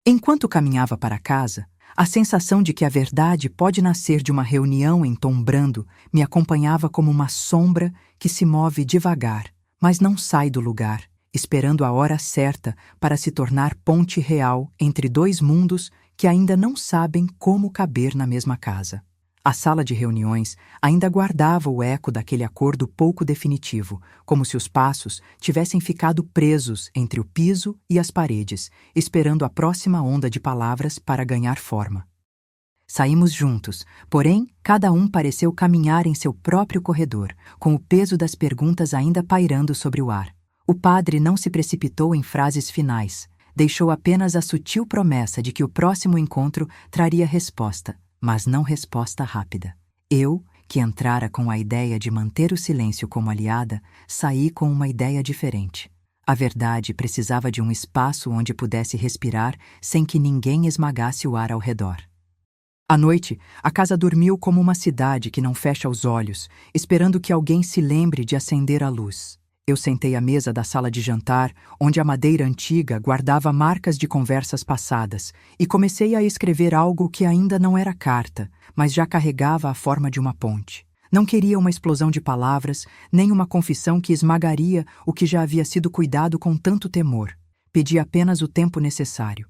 Enquanto caminhava para casa, a sensação de que a verdade pode nascer de uma reunião em tom brando me acompanhava como uma sombra que se move devagar, mas não sai do lugar, esperando a hora certa para se tornar ponte real entre dois mundos que ainda não sabem como caber na mesma casa. A sala de reuniões ainda guardava o eco daquele acordo pouco definitivo, como se os passos tivessem ficado presos entre o piso e as paredes, esperando a próxima onda de palavras para ganhar forma. Saímos juntos, porém, cada um pareceu caminhar em seu próprio corredor, com o peso das perguntas ainda pairando sobre o ar. O padre não se precipitou em frases finais, deixou apenas a sutil promessa de que o próximo encontro traria resposta, mas não resposta rápida. Eu, que entrara com a ideia de manter o silêncio como aliada, saí com uma ideia diferente. A verdade precisava de um espaço onde pudesse respirar sem que ninguém esmagasse o ar ao redor. À noite, a casa dormiu como uma cidade que não fecha os olhos, esperando que alguém se lembre de acender a luz. Eu sentei à mesa da sala de jantar, onde a madeira antiga guardava marcas de conversas passadas, e comecei a escrever algo que ainda não era carta, mas já carregava a forma de uma ponte. Não queria uma explosão de palavras, nem uma confissão que esmagaria o que já havia sido cuidado com tanto temor. Pedi apenas o tempo necessário.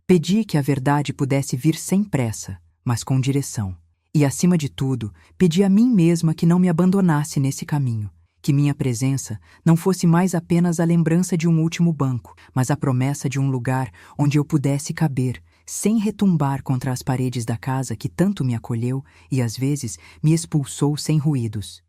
Pedi que a verdade pudesse vir sem pressa, mas com direção. E, acima de tudo, pedi a mim mesma que não me abandonasse nesse caminho. Que minha presença não fosse mais apenas a lembrança de um último banco, mas a promessa de um lugar onde eu pudesse caber, sem retumbar contra as paredes da casa que tanto me acolheu e às vezes me expulsou sem ruídos.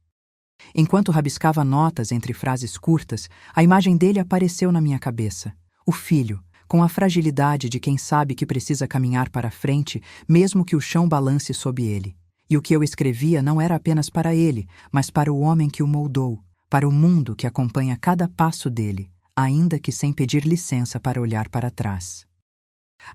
Enquanto rabiscava notas entre frases curtas, a imagem dele apareceu na minha cabeça. O filho, com a fragilidade de quem sabe que precisa caminhar para frente, mesmo que o chão balance sob ele. E o que eu escrevia não era apenas para ele, mas para o homem que o moldou, para o mundo que acompanha cada passo dele, ainda que sem pedir licença para olhar para trás.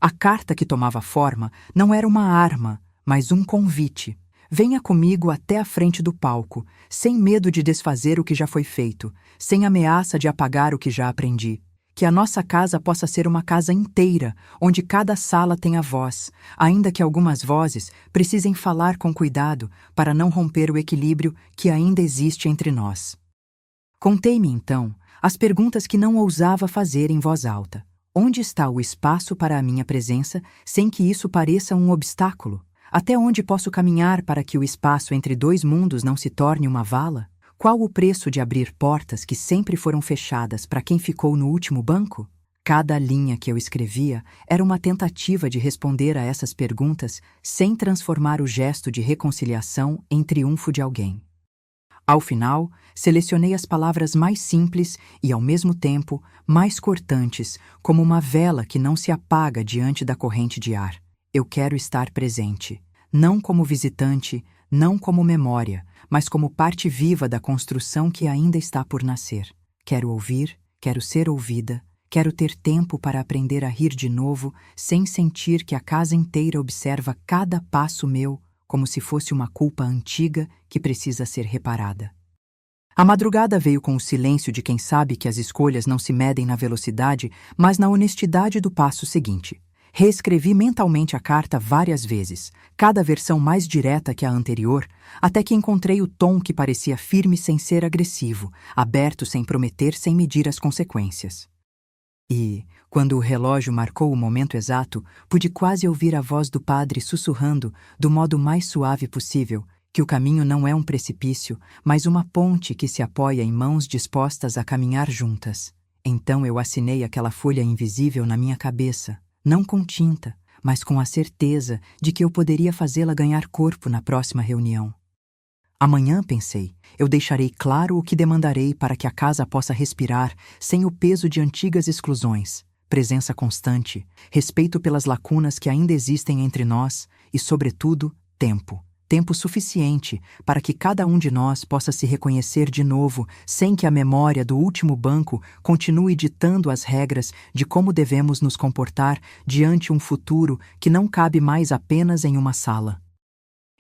A carta que tomava forma não era uma arma, mas um convite. Venha comigo até a frente do palco, sem medo de desfazer o que já foi feito, sem ameaça de apagar o que já aprendi. Que a nossa casa possa ser uma casa inteira, onde cada sala tenha voz, ainda que algumas vozes precisem falar com cuidado para não romper o equilíbrio que ainda existe entre nós. Contei-me, então, as perguntas que não ousava fazer em voz alta. Onde está o espaço para a minha presença, sem que isso pareça um obstáculo? Até onde posso caminhar para que o espaço entre dois mundos não se torne uma vala? Qual o preço de abrir portas que sempre foram fechadas para quem ficou no último banco? Cada linha que eu escrevia era uma tentativa de responder a essas perguntas sem transformar o gesto de reconciliação em triunfo de alguém. Ao final, selecionei as palavras mais simples e, ao mesmo tempo, mais cortantes, como uma vela que não se apaga diante da corrente de ar. Eu quero estar presente, não como visitante, não como memória, mas como parte viva da construção que ainda está por nascer. Quero ouvir, quero ser ouvida, quero ter tempo para aprender a rir de novo, sem sentir que a casa inteira observa cada passo meu, como se fosse uma culpa antiga que precisa ser reparada. A madrugada veio com o silêncio de quem sabe que as escolhas não se medem na velocidade, mas na honestidade do passo seguinte. Reescrevi mentalmente a carta várias vezes, cada versão mais direta que a anterior, até que encontrei o tom que parecia firme sem ser agressivo, aberto sem prometer, sem medir as consequências. E, quando o relógio marcou o momento exato, pude quase ouvir a voz do padre sussurrando, do modo mais suave possível, que o caminho não é um precipício, mas uma ponte que se apoia em mãos dispostas a caminhar juntas. Então eu assinei aquela folha invisível na minha cabeça, não com tinta, mas com a certeza de que eu poderia fazê-la ganhar corpo na próxima reunião. Amanhã, pensei, eu deixarei claro o que demandarei para que a casa possa respirar sem o peso de antigas exclusões, presença constante, respeito pelas lacunas que ainda existem entre nós e, sobretudo, tempo. Tempo suficiente para que cada um de nós possa se reconhecer de novo, sem que a memória do último banco continue ditando as regras de como devemos nos comportar diante um futuro que não cabe mais apenas em uma sala.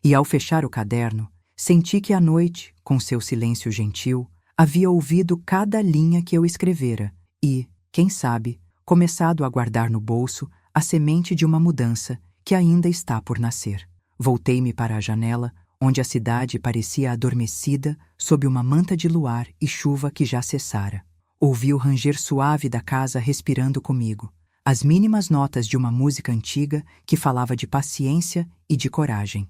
E ao fechar o caderno, senti que a noite, com seu silêncio gentil, havia ouvido cada linha que eu escrevera e, quem sabe, começado a guardar no bolso a semente de uma mudança que ainda está por nascer. Voltei-me para a janela, onde a cidade parecia adormecida sob uma manta de luar e chuva que já cessara. Ouvi o ranger suave da casa respirando comigo, as mínimas notas de uma música antiga que falava de paciência e de coragem.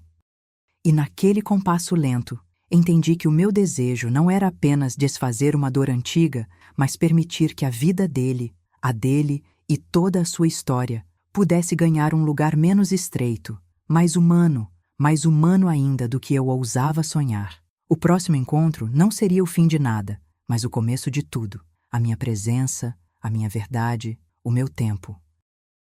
E naquele compasso lento, entendi que o meu desejo não era apenas desfazer uma dor antiga, mas permitir que a vida dele, a dele e toda a sua história pudesse ganhar um lugar menos estreito, mais humano ainda do que eu ousava sonhar. O próximo encontro não seria o fim de nada, mas o começo de tudo. A minha presença, a minha verdade, o meu tempo.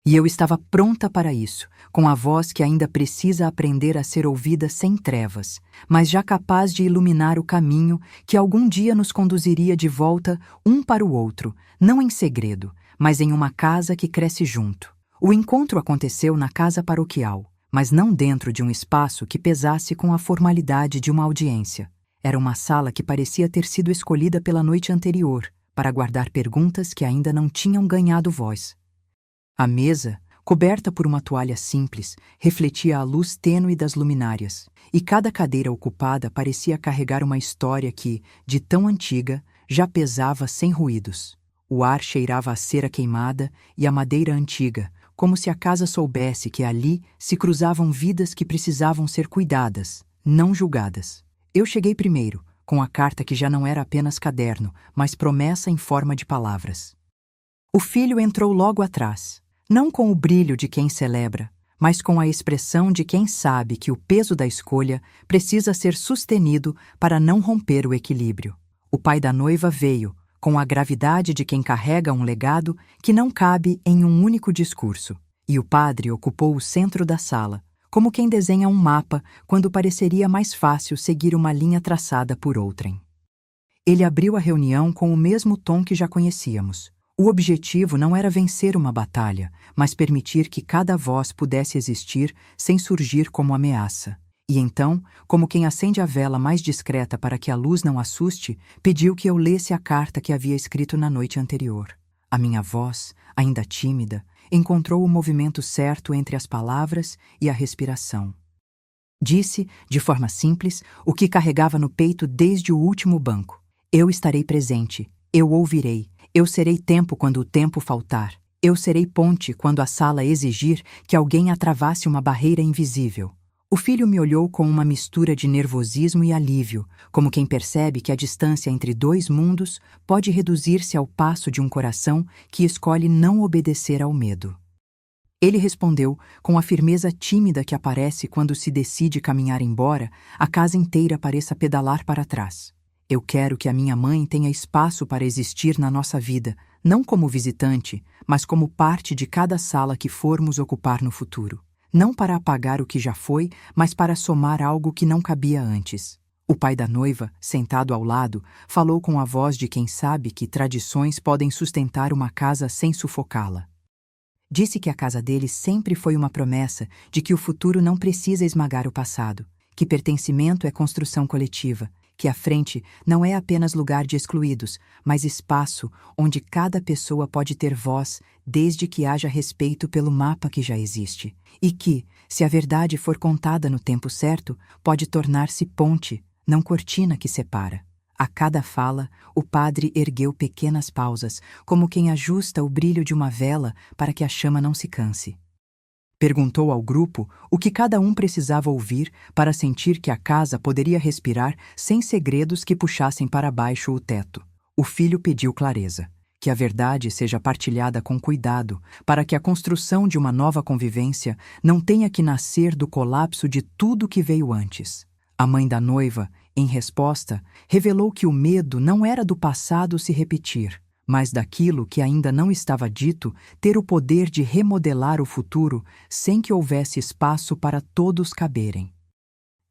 E eu estava pronta para isso, com a voz que ainda precisa aprender a ser ouvida sem trevas, mas já capaz de iluminar o caminho que algum dia nos conduziria de volta um para o outro, não em segredo, mas em uma casa que cresce junto. O encontro aconteceu na casa paroquial, mas não dentro de um espaço que pesasse com a formalidade de uma audiência. Era uma sala que parecia ter sido escolhida pela noite anterior, para guardar perguntas que ainda não tinham ganhado voz. A mesa, coberta por uma toalha simples, refletia a luz tênue das luminárias, e cada cadeira ocupada parecia carregar uma história que, de tão antiga, já pesava sem ruídos. O ar cheirava a cera queimada e a madeira antiga, como se a casa soubesse que ali se cruzavam vidas que precisavam ser cuidadas, não julgadas. Eu cheguei primeiro, com a carta que já não era apenas caderno, mas promessa em forma de palavras. O filho entrou logo atrás, não com o brilho de quem celebra, mas com a expressão de quem sabe que o peso da escolha precisa ser sustenido para não romper o equilíbrio. O pai da noiva veio, com a gravidade de quem carrega um legado que não cabe em um único discurso, e o padre ocupou o centro da sala, como quem desenha um mapa quando pareceria mais fácil seguir uma linha traçada por outrem. Ele abriu a reunião com o mesmo tom que já conhecíamos. O objetivo não era vencer uma batalha, mas permitir que cada voz pudesse existir sem surgir como ameaça. E então, como quem acende a vela mais discreta para que a luz não assuste, pediu que eu lesse a carta que havia escrito na noite anterior. A minha voz, ainda tímida, encontrou o movimento certo entre as palavras e a respiração. Disse, de forma simples, o que carregava no peito desde o último banco. Eu estarei presente, eu ouvirei, eu serei tempo quando o tempo faltar, eu serei ponte quando a sala exigir que alguém atravasse uma barreira invisível. O filho me olhou com uma mistura de nervosismo e alívio, como quem percebe que a distância entre dois mundos pode reduzir-se ao passo de um coração que escolhe não obedecer ao medo. Ele respondeu com a firmeza tímida que aparece quando se decide caminhar embora, a casa inteira pareça pedalar para trás. Eu quero que a minha mãe tenha espaço para existir na nossa vida, não como visitante, mas como parte de cada sala que formos ocupar no futuro. Não para apagar o que já foi, mas para somar algo que não cabia antes. O pai da noiva, sentado ao lado, falou com a voz de quem sabe que tradições podem sustentar uma casa sem sufocá-la. Disse que a casa dele sempre foi uma promessa de que o futuro não precisa esmagar o passado, que pertencimento é construção coletiva, que a frente não é apenas lugar de excluídos, mas espaço onde cada pessoa pode ter voz desde que haja respeito pelo mapa que já existe, e que, se a verdade for contada no tempo certo, pode tornar-se ponte, não cortina que separa. A cada fala, o padre ergueu pequenas pausas, como quem ajusta o brilho de uma vela para que a chama não se canse. Perguntou ao grupo o que cada um precisava ouvir para sentir que a casa poderia respirar sem segredos que puxassem para baixo o teto. O filho pediu clareza, que a verdade seja partilhada com cuidado, para que a construção de uma nova convivência não tenha que nascer do colapso de tudo que veio antes. A mãe da noiva, em resposta, revelou que o medo não era do passado se repetir, mas daquilo que ainda não estava dito ter o poder de remodelar o futuro sem que houvesse espaço para todos caberem.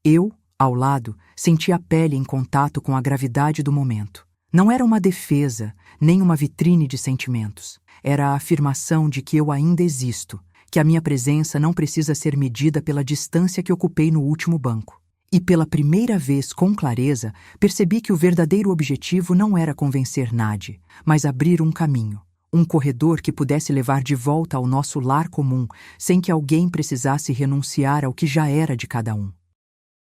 Eu, ao lado, senti a pele em contato com a gravidade do momento. Não era uma defesa, nem uma vitrine de sentimentos. Era a afirmação de que eu ainda existo, que a minha presença não precisa ser medida pela distância que ocupei no último banco. E pela primeira vez, com clareza, percebi que o verdadeiro objetivo não era convencer Nadi, mas abrir um caminho. um corredor que pudesse levar de volta ao nosso lar comum, sem que alguém precisasse renunciar ao que já era de cada um.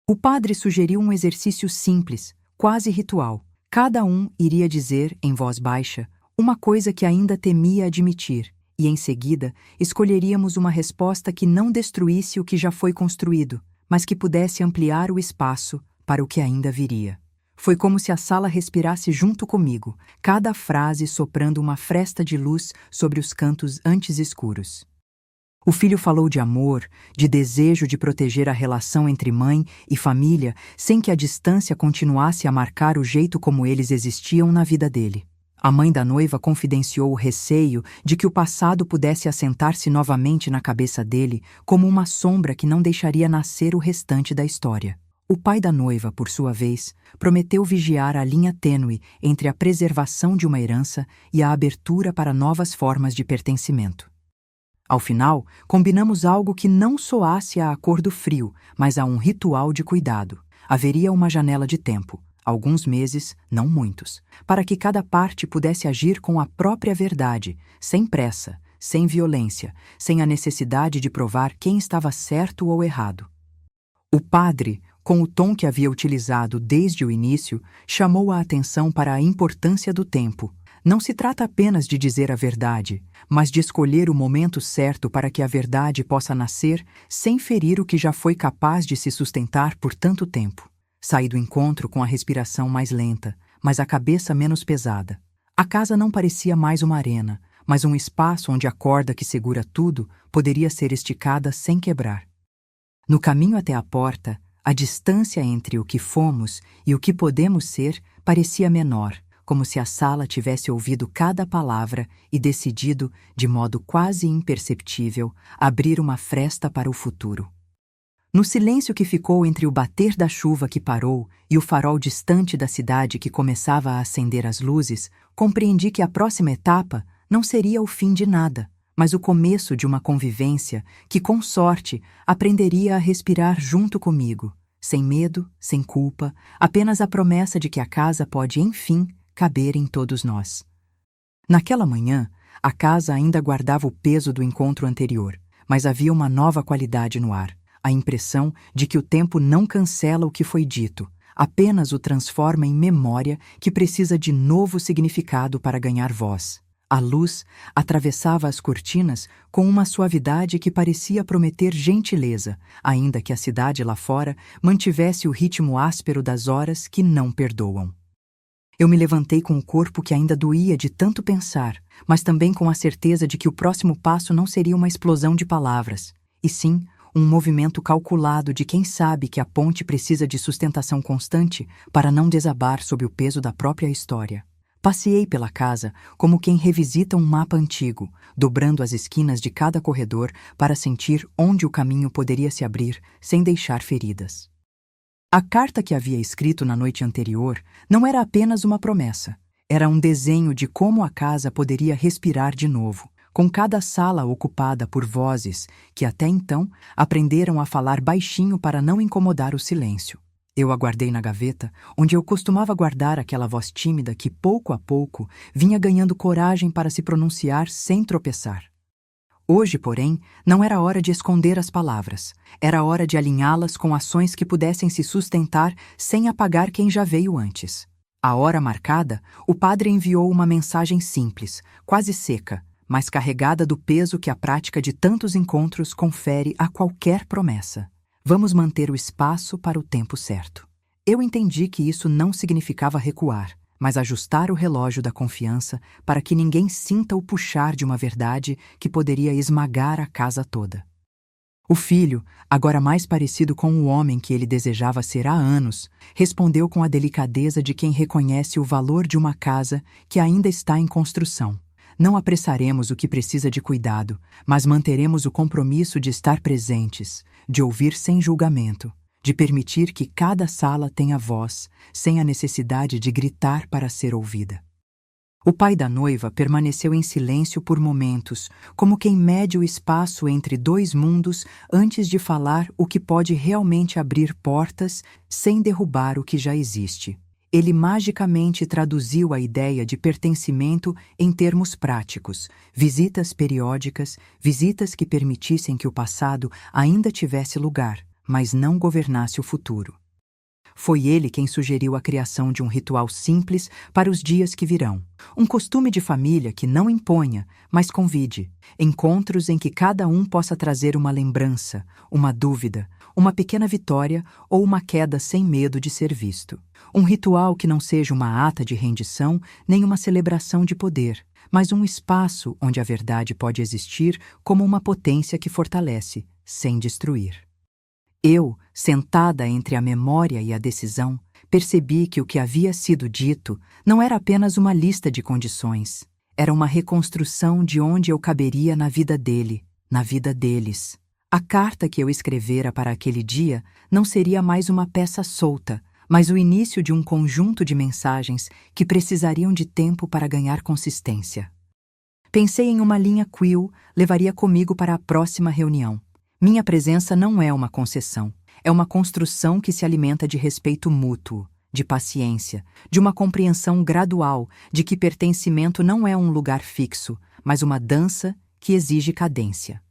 O padre sugeriu um exercício simples, quase ritual. Cada um iria dizer, em voz baixa, uma coisa que ainda temia admitir, e em seguida escolheríamos uma resposta que não destruísse o que já foi construído, mas que pudesse ampliar o espaço para o que ainda viria. Foi como se a sala respirasse junto comigo, cada frase soprando uma fresta de luz sobre os cantos antes escuros. O filho falou de amor, de desejo de proteger a relação entre mãe e família sem que a distância continuasse a marcar o jeito como eles existiam na vida dele. A mãe da noiva confidenciou o receio de que o passado pudesse assentar-se novamente na cabeça dele como uma sombra que não deixaria nascer o restante da história. O pai da noiva, por sua vez, prometeu vigiar a linha tênue entre a preservação de uma herança e a abertura para novas formas de pertencimento. Ao final, combinamos algo que não soasse a acordo frio, mas a um ritual de cuidado. Haveria uma janela de tempo, alguns meses, não muitos, para que cada parte pudesse agir com a própria verdade, sem pressa, sem violência, sem a necessidade de provar quem estava certo ou errado. O padre, com o tom que havia utilizado desde o início, chamou a atenção para a importância do tempo. Não se trata apenas de dizer a verdade, mas de escolher o momento certo para que a verdade possa nascer sem ferir o que já foi capaz de se sustentar por tanto tempo. Saí do encontro com a respiração mais lenta, mas a cabeça menos pesada. A casa não parecia mais uma arena, mas um espaço onde a corda que segura tudo poderia ser esticada sem quebrar. No caminho até a porta, a distância entre o que fomos e o que podemos ser parecia menor, como se a sala tivesse ouvido cada palavra e decidido, de modo quase imperceptível, abrir uma fresta para o futuro. No silêncio que ficou entre o bater da chuva que parou e o farol distante da cidade que começava a acender as luzes, compreendi que a próxima etapa não seria o fim de nada, mas o começo de uma convivência que, com sorte, aprenderia a respirar junto comigo, sem medo, sem culpa, apenas a promessa de que a casa pode, enfim, caber em todos nós. Naquela manhã, a casa ainda guardava o peso do encontro anterior, mas havia uma nova qualidade no ar, a impressão de que o tempo não cancela o que foi dito, apenas o transforma em memória que precisa de novo significado para ganhar voz. A luz atravessava as cortinas com uma suavidade que parecia prometer gentileza, ainda que a cidade lá fora mantivesse o ritmo áspero das horas que não perdoam. Eu me levantei com o corpo que ainda doía de tanto pensar, mas também com a certeza de que o próximo passo não seria uma explosão de palavras, e sim um movimento calculado de quem sabe que a ponte precisa de sustentação constante para não desabar sob o peso da própria história. Passeei pela casa como quem revisita um mapa antigo, dobrando as esquinas de cada corredor para sentir onde o caminho poderia se abrir sem deixar feridas. A carta que havia escrito na noite anterior não era apenas uma promessa, era um desenho de como a casa poderia respirar de novo, com cada sala ocupada por vozes que até então aprenderam a falar baixinho para não incomodar o silêncio. Eu a guardei na gaveta, onde eu costumava guardar aquela voz tímida que, pouco a pouco, vinha ganhando coragem para se pronunciar sem tropeçar. Hoje, porém, não era hora de esconder as palavras. Era hora de alinhá-las com ações que pudessem se sustentar sem apagar quem já veio antes. À hora marcada, o padre enviou uma mensagem simples, quase seca, mas carregada do peso que a prática de tantos encontros confere a qualquer promessa. Vamos manter o espaço para o tempo certo. Eu entendi que isso não significava recuar, mas ajustar o relógio da confiança para que ninguém sinta o puxar de uma verdade que poderia esmagar a casa toda. O filho, agora mais parecido com o homem que ele desejava ser há anos, respondeu com a delicadeza de quem reconhece o valor de uma casa que ainda está em construção. Não apressaremos o que precisa de cuidado, mas manteremos o compromisso de estar presentes, de ouvir sem julgamento, de permitir que cada sala tenha voz, sem a necessidade de gritar para ser ouvida. O pai da noiva permaneceu em silêncio por momentos, como quem mede o espaço entre dois mundos antes de falar o que pode realmente abrir portas sem derrubar o que já existe. ele magicamente traduziu a ideia de pertencimento em termos práticos, visitas periódicas, visitas que permitissem que o passado ainda tivesse lugar, mas não governasse o futuro. Foi ele quem sugeriu a criação de um ritual simples para os dias que virão. Um costume de família que não imponha, mas convide. Encontros em que cada um possa trazer uma lembrança, uma dúvida, uma pequena vitória ou uma queda sem medo de ser visto. Um ritual que não seja uma ata de rendição nem uma celebração de poder, mas um espaço onde a verdade pode existir como uma potência que fortalece, sem destruir. Eu, sentada entre a memória e a decisão, percebi que o que havia sido dito não era apenas uma lista de condições. Era uma reconstrução de onde eu caberia na vida dele, na vida deles. A carta que eu escrevera para aquele dia não seria mais uma peça solta, mas o início de um conjunto de mensagens que precisariam de tempo para ganhar consistência. Pensei em uma linha que eu levaria comigo para a próxima reunião. Minha presença não é uma concessão, é uma construção que se alimenta de respeito mútuo, de paciência, de uma compreensão gradual de que pertencimento não é um lugar fixo, mas uma dança que exige cadência.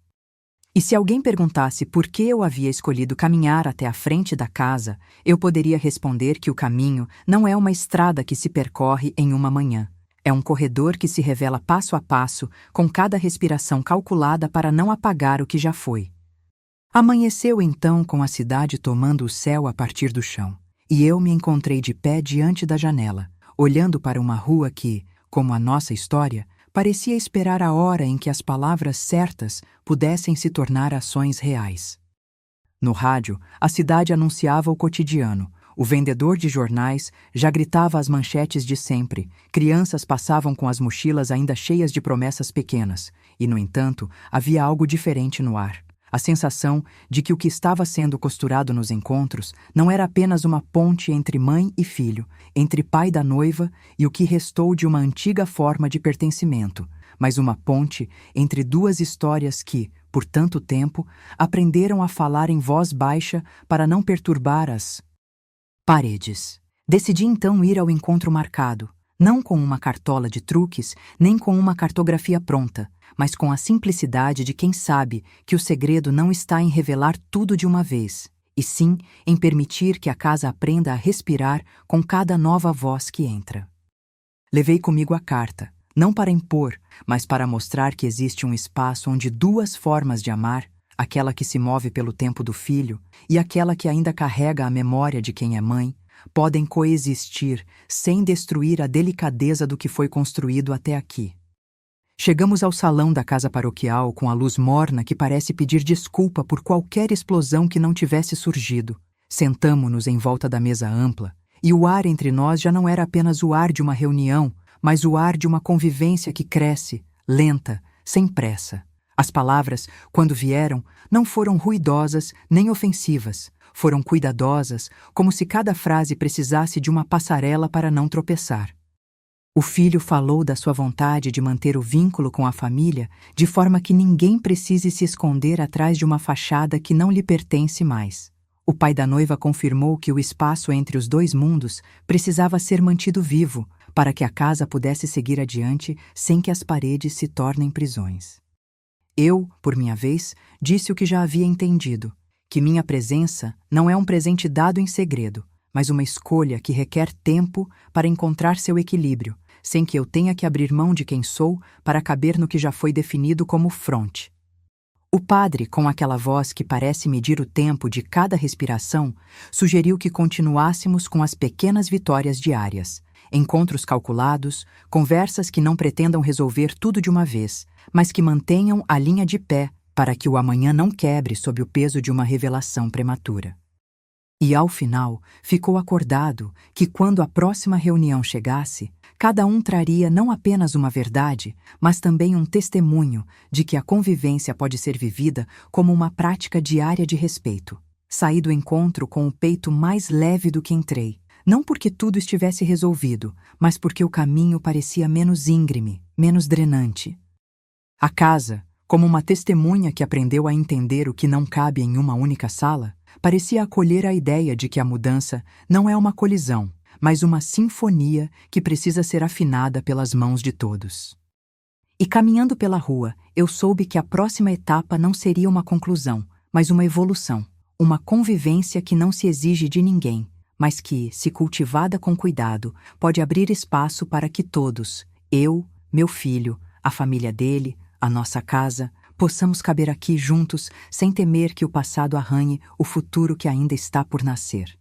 E se alguém perguntasse por que eu havia escolhido caminhar até a frente da casa, eu poderia responder que o caminho não é uma estrada que se percorre em uma manhã. É um corredor que se revela passo a passo, com cada respiração calculada para não apagar o que já foi. Amanheceu então com a cidade tomando o céu a partir do chão, e eu me encontrei de pé diante da janela, olhando para uma rua que, como a nossa história, parecia esperar a hora em que as palavras certas pudessem se tornar ações reais. No rádio, a cidade anunciava o cotidiano. O vendedor de jornais já gritava as manchetes de sempre. Crianças passavam com as mochilas ainda cheias de promessas pequenas. E, no entanto, havia algo diferente no ar. A sensação de que o que estava sendo costurado nos encontros não era apenas uma ponte entre mãe e filho, entre pai da noiva e o que restou de uma antiga forma de pertencimento, mas uma ponte entre duas histórias que, por tanto tempo, aprenderam a falar em voz baixa para não perturbar as paredes. Decidi então ir ao encontro marcado, não com uma cartola de truques, nem com uma cartografia pronta, mas com a simplicidade de quem sabe que o segredo não está em revelar tudo de uma vez, e sim em permitir que a casa aprenda a respirar com cada nova voz que entra. Levei comigo a carta, não para impor, mas para mostrar que existe um espaço onde duas formas de amar, aquela que se move pelo tempo do filho e aquela que ainda carrega a memória de quem é mãe, podem coexistir sem destruir a delicadeza do que foi construído até aqui. Chegamos ao salão da casa paroquial com a luz morna que parece pedir desculpa por qualquer explosão que não tivesse surgido. Sentamo-nos em volta da mesa ampla, e o ar entre nós já não era apenas o ar de uma reunião, mas o ar de uma convivência que cresce, lenta, sem pressa. As palavras, quando vieram, não foram ruidosas nem ofensivas. Foram cuidadosas, como se cada frase precisasse de uma passarela para não tropeçar. O filho falou da sua vontade de manter o vínculo com a família de forma que ninguém precise se esconder atrás de uma fachada que não lhe pertence mais. O pai da noiva confirmou que o espaço entre os dois mundos precisava ser mantido vivo para que a casa pudesse seguir adiante sem que as paredes se tornem prisões. Eu, por minha vez, disse o que já havia entendido, que minha presença não é um presente dado em segredo, mas uma escolha que requer tempo para encontrar seu equilíbrio, sem que eu tenha que abrir mão de quem sou para caber no que já foi definido como fronte. O padre, com aquela voz que parece medir o tempo de cada respiração, sugeriu que continuássemos com as pequenas vitórias diárias, encontros calculados, conversas que não pretendam resolver tudo de uma vez, mas que mantenham a linha de pé para que o amanhã não quebre sob o peso de uma revelação prematura. E, ao final, ficou acordado que, quando a próxima reunião chegasse, cada um traria não apenas uma verdade, mas também um testemunho de que a convivência pode ser vivida como uma prática diária de respeito. Saí do encontro com o peito mais leve do que entrei, não porque tudo estivesse resolvido, mas porque o caminho parecia menos íngreme, menos drenante. A casa, como uma testemunha que aprendeu a entender o que não cabe em uma única sala, parecia acolher a ideia de que a mudança não é uma colisão, mas uma sinfonia que precisa ser afinada pelas mãos de todos. E caminhando pela rua, eu soube que a próxima etapa não seria uma conclusão, mas uma evolução, uma convivência que não se exige de ninguém, mas que, se cultivada com cuidado, pode abrir espaço para que todos, eu, meu filho, a família dele, a nossa casa, possamos caber aqui juntos sem temer que o passado arranhe o futuro que ainda está por nascer.